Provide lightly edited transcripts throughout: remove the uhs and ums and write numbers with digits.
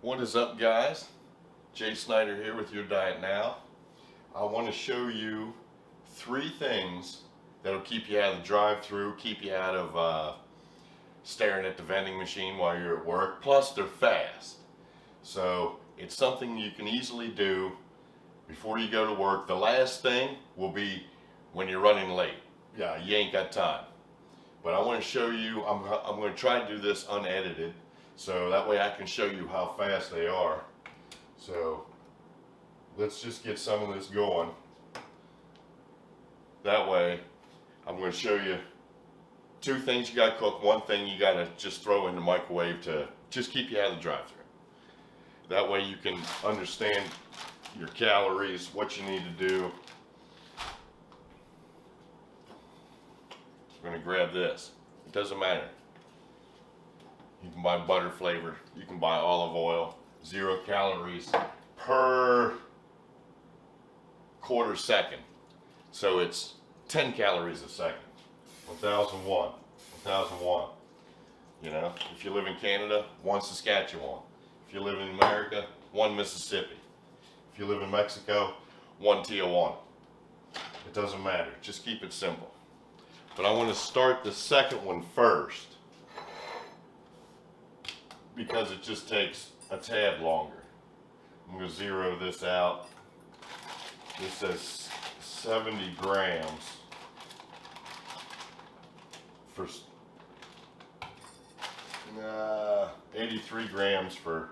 What is up, guys? Jay Snyder here with Your Diet Now. I want to show you 3 things that'll keep you out of the drive-thru, keep you out of staring at the vending machine while you're at work. Plus, they're fast. So it's something you can easily do before you go to work. The last thing will be when you're running late. Yeah, you ain't got time. But I want to show you, I'm going to try to do this unedited, so that way I can show you how fast they are. So let's just get some of this going. That way I'm going to show you 2 things you got to cook, 1 thing you got to just throw in the microwave to just keep you out of the drive-thru. That way you can understand your calories, what you need to do. I'm going to grab this. It doesn't matter. You can buy butter flavor, you can buy olive oil, 0 calories per quarter second. So it's 10 calories a second. 1001. 1001. You know, if you live in Canada, 1 Saskatchewan. If you live in America, 1 Mississippi. If you live in Mexico, 1 Tijuana. It doesn't matter. Just keep it simple. But I want to start the second one first because it just takes a tad longer. I'm going to zero this out. This says 70 grams for 83 grams for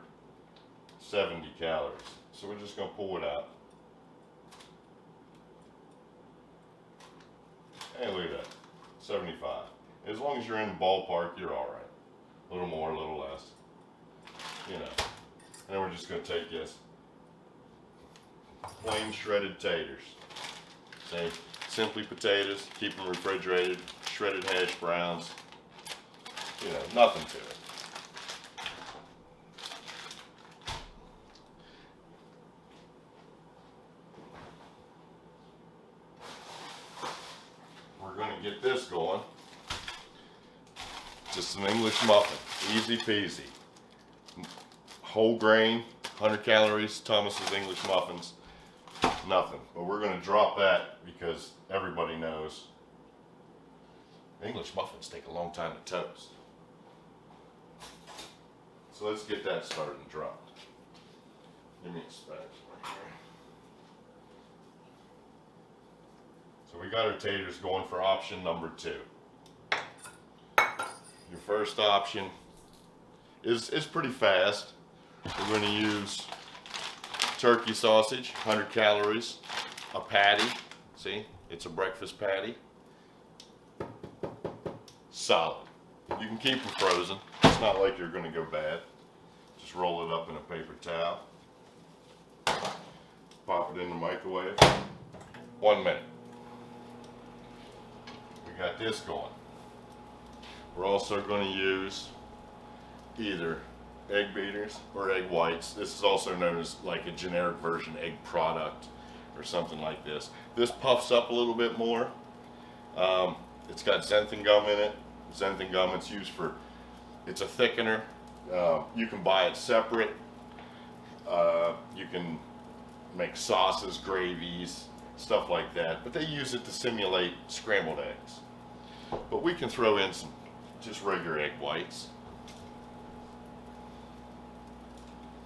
70 calories. So we're just going to pull it out. Hey, look at that. 75. As long as you're in the ballpark, you're all right. A little more, a little less. You know. And then we're just going to take this. Plain shredded taters. Same. Simply potatoes. Keep them refrigerated. Shredded hash browns. You know, nothing to it. We're going to get this going. Just an English muffin. Easy peasy. Whole grain, 100 calories, Thomas's English muffins. Nothing. But we're going to drop that because everybody knows English muffins take a long time to toast. So let's get that started and dropped. Give me a spatula here. So we got our taters going for option number 2. Your first option is pretty fast. We're going to use turkey sausage, 100 calories, a patty. See, it's a breakfast patty. Solid. You can keep them frozen. It's not like you're going to go bad. Just roll it up in a paper towel. Pop it in the microwave. 1 minute. We got this going. We're also going to use either egg beaters or egg whites. This is also known as like a generic version egg product or something like this. This puffs up a little bit more. It's got xanthan gum in it. Xanthan gum, it's used for, it's a thickener. You can buy it separate. You can make sauces, gravies, stuff like that. But they use it to simulate scrambled eggs. But we can throw in some just regular egg whites.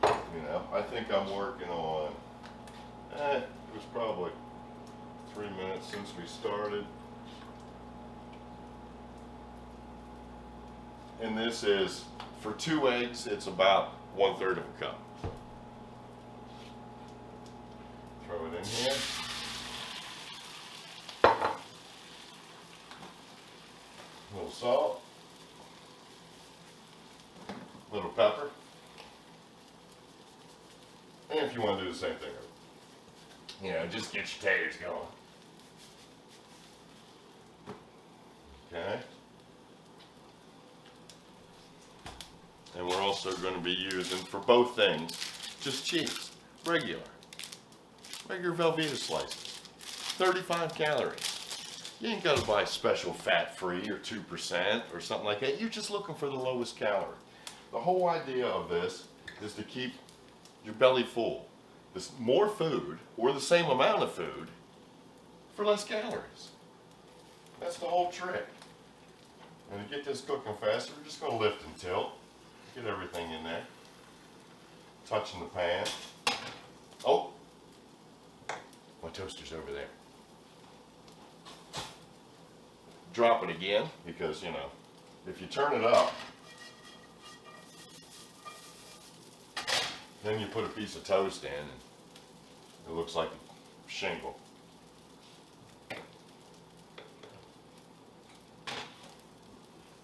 You know, I think I'm working on, it was probably 3 minutes since we started. And this is, for 2 eggs, it's about 1/3 of a cup. Throw it in here. A little salt. A little pepper. And if you want to do the same thing, you know, just get your taters going. Okay. And we're also going to be using, for both things, just cheese. Regular Velveeta slices. 35 calories. You ain't got to buy special fat-free or 2% or something like that. You're just looking for the lowest calorie. The whole idea of this is to keep your belly full. This more food, or the same amount of food, for less calories. That's the whole trick. And to get this cooking faster, we're just going to lift and tilt. Get everything in there. Touching the pan. Oh! My toaster's over there. Drop it again, because, you know, if you turn it up, then you put a piece of toast in and it looks like a shingle.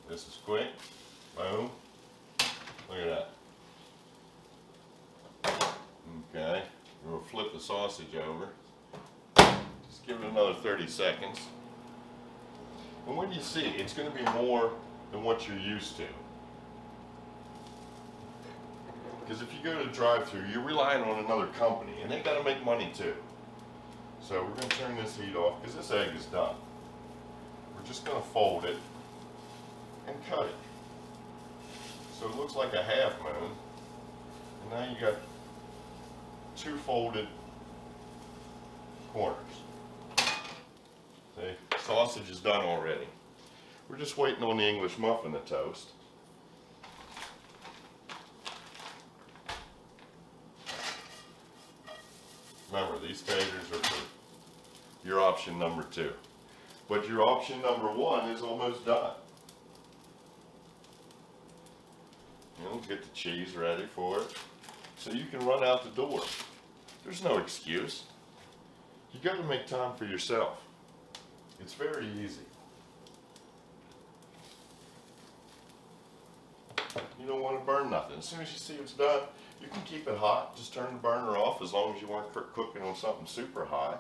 This is quick. Boom. Look at that. Okay. We'll flip the sausage over. Just give it another 30 seconds. And when you see, it's going to be more than what you're used to. Because if you go to the drive-thru, you're relying on another company, and they got to make money too. So we're going to turn this heat off because this egg is done. We're just going to fold it and cut it. So it looks like a half moon. And now you got two folded corners. See, sausage is done already. We're just waiting on the English muffin to toast. Remember, these taters are for your option number 2. But your option number 1 is almost done. You know, get the cheese ready for it. So you can run out the door. There's no excuse. You got to make time for yourself. It's very easy. You don't want to burn nothing. As soon as you see it's done, you can keep it hot. Just turn the burner off as long as you weren't cooking on something super high.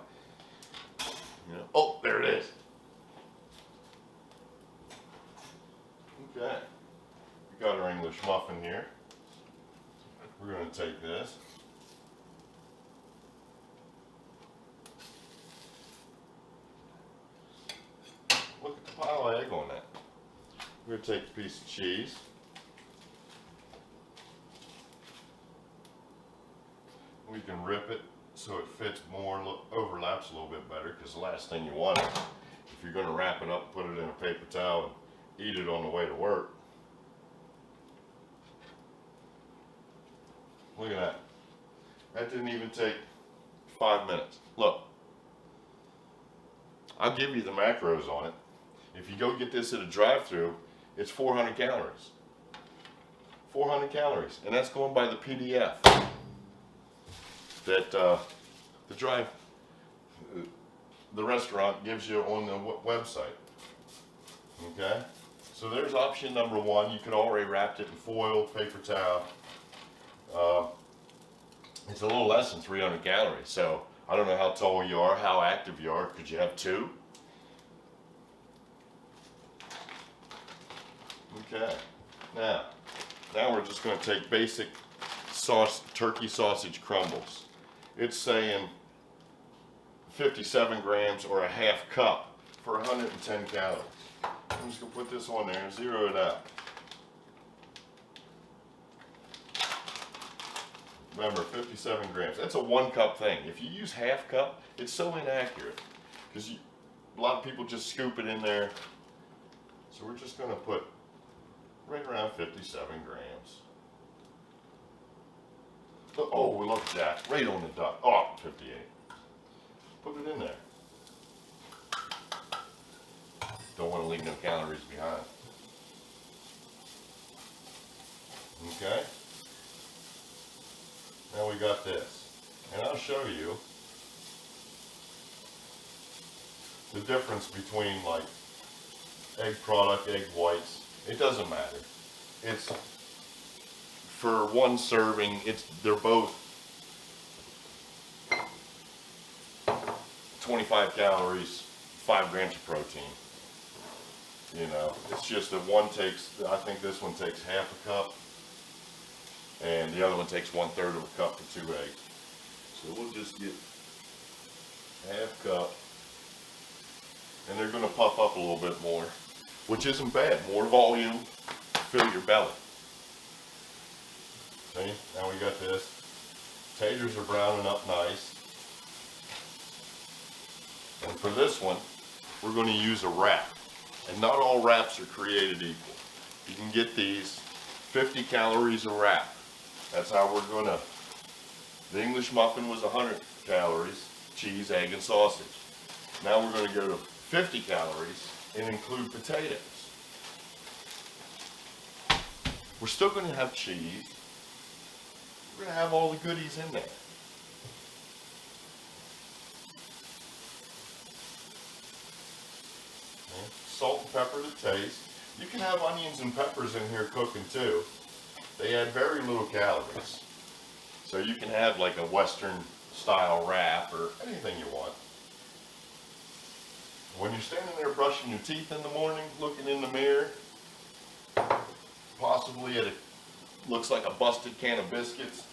You know, oh, there it is. Okay. We got our English muffin here. We're going to take this. Look at the pile of egg on that. We're going to take a piece of cheese. We can rip it so it fits more, overlaps a little bit better, because the last thing you want is, if you're going to wrap it up, put it in a paper towel and eat it on the way to work. Look at that. That didn't even take 5 minutes. Look. I'll give you the macros on it. If you go get this at a drive-thru, it's 400 calories. 400 calories. And that's going by the PDF that the restaurant gives you on the website. Okay? So there's option number 1. You could already wrap it in foil, paper towel. It's a little less than 300 calories. So I don't know how tall you are, how active you are. Could you have 2? Okay. Now we're just going to take basic turkey sausage crumbles. It's saying 57 grams or a half cup for 110 calories. I'm just going to put this on there and zero it out. Remember, 57 grams. That's a 1 cup thing. If you use half cup, it's so inaccurate. Because a lot of people just scoop it in there. So we're just going to put right around 57 grams. Oh, look at that. Right on the dot. Oh, 58. Put it in there. Don't want to leave no calories behind. Okay? Now we got this. And I'll show you the difference between like egg product, egg whites. It doesn't matter. It's for 1 serving, they're both 25 calories, 5 grams of protein. You know, it's just that one takes, I think this one takes half a cup, and the other one takes 1/3 of a cup for 2 eggs. So we'll just get half cup, and they're going to puff up a little bit more, which isn't bad. More volume, fill your belly. See, now we got this. Taters are browning up nice. And for this one, we're going to use a wrap. And not all wraps are created equal. You can get these 50 calories a wrap. That's how we're going to. The English muffin was 100 calories, cheese, egg, and sausage. Now we're going to go to 50 calories and include potatoes. We're still going to have cheese. We're going to have all the goodies in there. Okay. Salt and pepper to taste. You can have onions and peppers in here cooking too. They add very little calories. So you can have like a Western style wrap or anything you want. When you're standing there brushing your teeth in the morning, looking in the mirror, possibly at looks like a busted can of biscuits,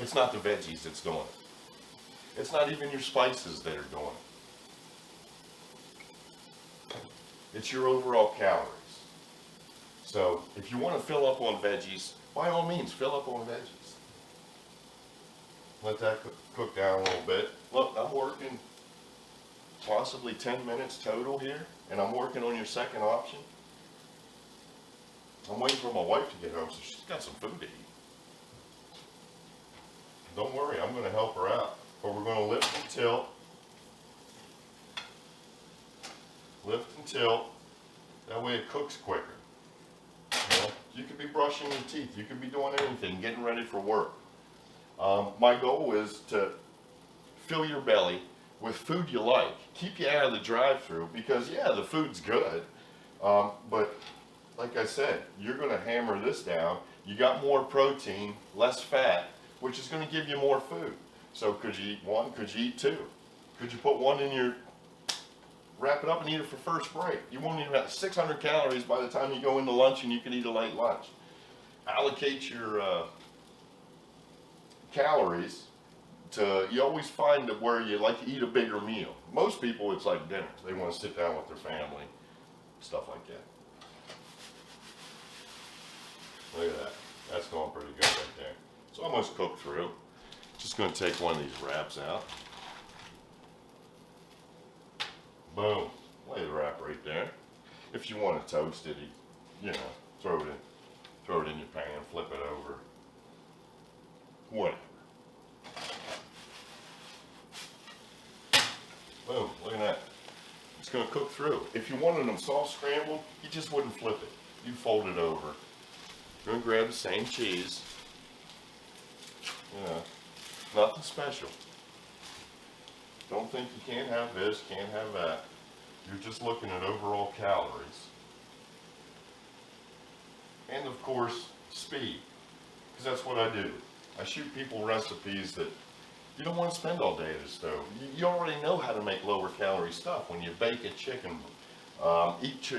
it's not the veggies that's doing it. It's not even your spices that are doing it. It's your overall calories. So if you want to fill up on veggies, by all means, fill up on veggies. Let that cook down a little bit. Look, I'm working possibly 10 minutes total here, and I'm working on your second option. I'm waiting for my wife to get home, so she's got some food to eat. Don't worry, I'm going to help her out. But we're going to lift and tilt. Lift and tilt. That way it cooks quicker. You know, you could be brushing your teeth. You could be doing anything, getting ready for work. My goal is to fill your belly with food you like. Keep you out of the drive-thru because, yeah, the food's good. But like I said, you're going to hammer this down. You got more protein, less fat, which is going to give you more food. So could you eat one? Could you eat two? Could you put one in your, wrap it up and eat it for first break? You won't eat about 600 calories by the time you go into lunch, and you can eat a late lunch. Allocate your calories to, you always find it where you like to eat a bigger meal. Most people, it's like dinner. They want to sit down with their family, stuff like that. Look at that. That's going pretty good right there. It's almost cooked through. Just going to take one of these wraps out. Boom. Lay the wrap right there. If you want to toast it, you know, throw it in your pan, flip it over. Whatever. Boom. Look at that. It's going to cook through. If you wanted them soft scrambled, you just wouldn't flip it. You'd fold it over. You're going to grab the same cheese. You know, nothing special. Don't think you can't have this, can't have that. You're just looking at overall calories. And of course, speed. Because that's what I do. I shoot people recipes that you don't want to spend all day at a stove. You already know how to make lower calorie stuff. When you bake a chicken,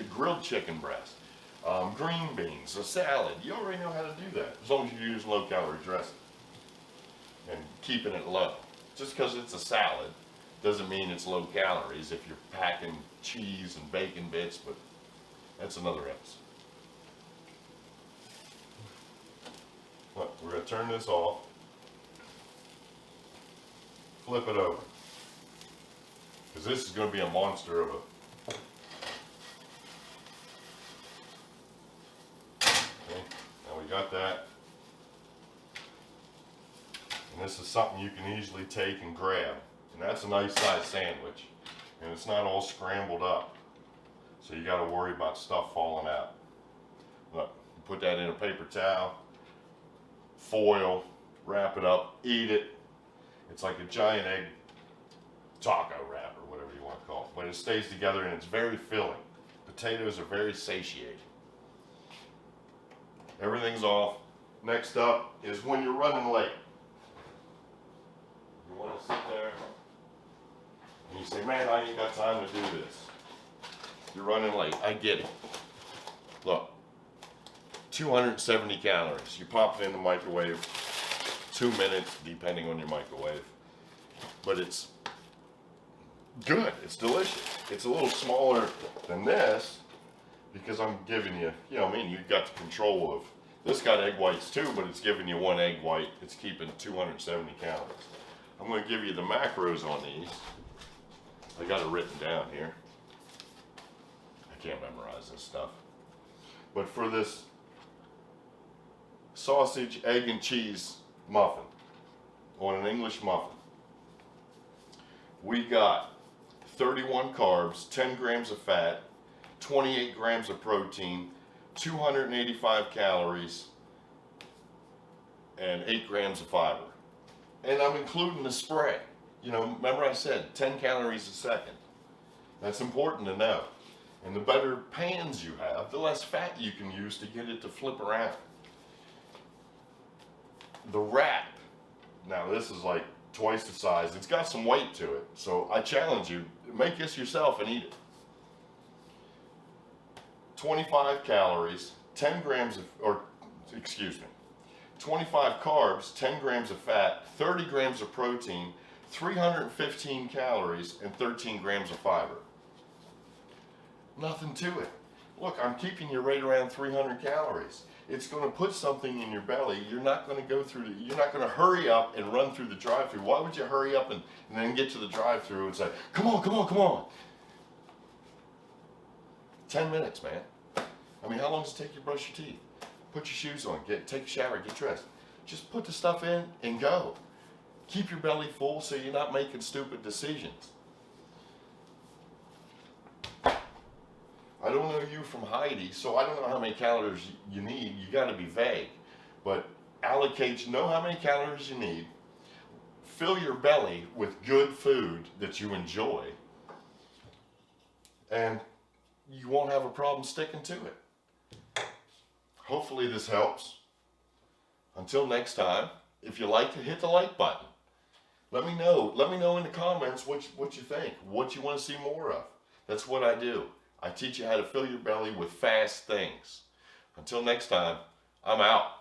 grilled chicken breast, green beans, a salad, you already know how to do that. As long as you use low calorie dressing and keeping it low. Just because it's a salad doesn't mean it's low calories if you're packing cheese and bacon bits, but that's another episode. Look, we're going to turn this off, flip it over, because this is going to be a monster of a... Okay, now we got that. And this is something you can easily take and grab. And that's a nice size sandwich. And it's not all scrambled up. So you got to worry about stuff falling out. Look, put that in a paper towel, foil, wrap it up, eat it. It's like a giant egg taco wrap or whatever you want to call it. But it stays together and it's very filling. Potatoes are very satiating. Everything's off. Next up is when you're running late. You want to sit there and you say, man, I ain't got time to do this. You're running late. I get it. Look, 270 calories. You pop it in the microwave, 2 minutes, depending on your microwave. But it's good. It's delicious. It's a little smaller than this because I'm giving you, you know what I mean, you've got the control of This got egg whites too, but it's giving you 1 egg white. It's keeping 270 calories. I'm going to give you the macros on these. I got it written down here. I can't memorize this stuff. But for this sausage, egg, and cheese muffin, on an English muffin, we got 31 carbs, 10 grams of fat, 28 grams of protein, 285 calories, and 8 grams of fiber. And I'm including the spray. You know, remember I said 10 calories a second. That's important to know. And the better pans you have, the less fat you can use to get it to flip around. The wrap, now this is like twice the size. It's got some weight to it. So I challenge you, make this yourself and eat it. 25 calories, 10 grams of, 25 carbs, 10 grams of fat, 30 grams of protein, 315 calories, and 13 grams of fiber. Nothing to it. Look, I'm keeping you right around 300 calories. It's going to put something in your belly. You're not going to go through, you're not going to hurry up and run through the drive-thru. Why would you hurry up and then get to the drive-thru and say, come on, come on, come on. 10 minutes, man. I mean, how long does it take you to brush your teeth? Put your shoes on, take a shower, get dressed. Just put the stuff in and go. Keep your belly full so you're not making stupid decisions. I don't know you from Heidi, so I don't know how many calories you need. You got to be vague. But allocate, know how many calories you need. Fill your belly with good food that you enjoy. And you won't have a problem sticking to it. Hopefully this helps. Until next time, if you like it, hit the like button. Let me know. Let me know in the comments what you think, what you want to see more of. That's what I do. I teach you how to fill your belly with fast things. Until next time, I'm out.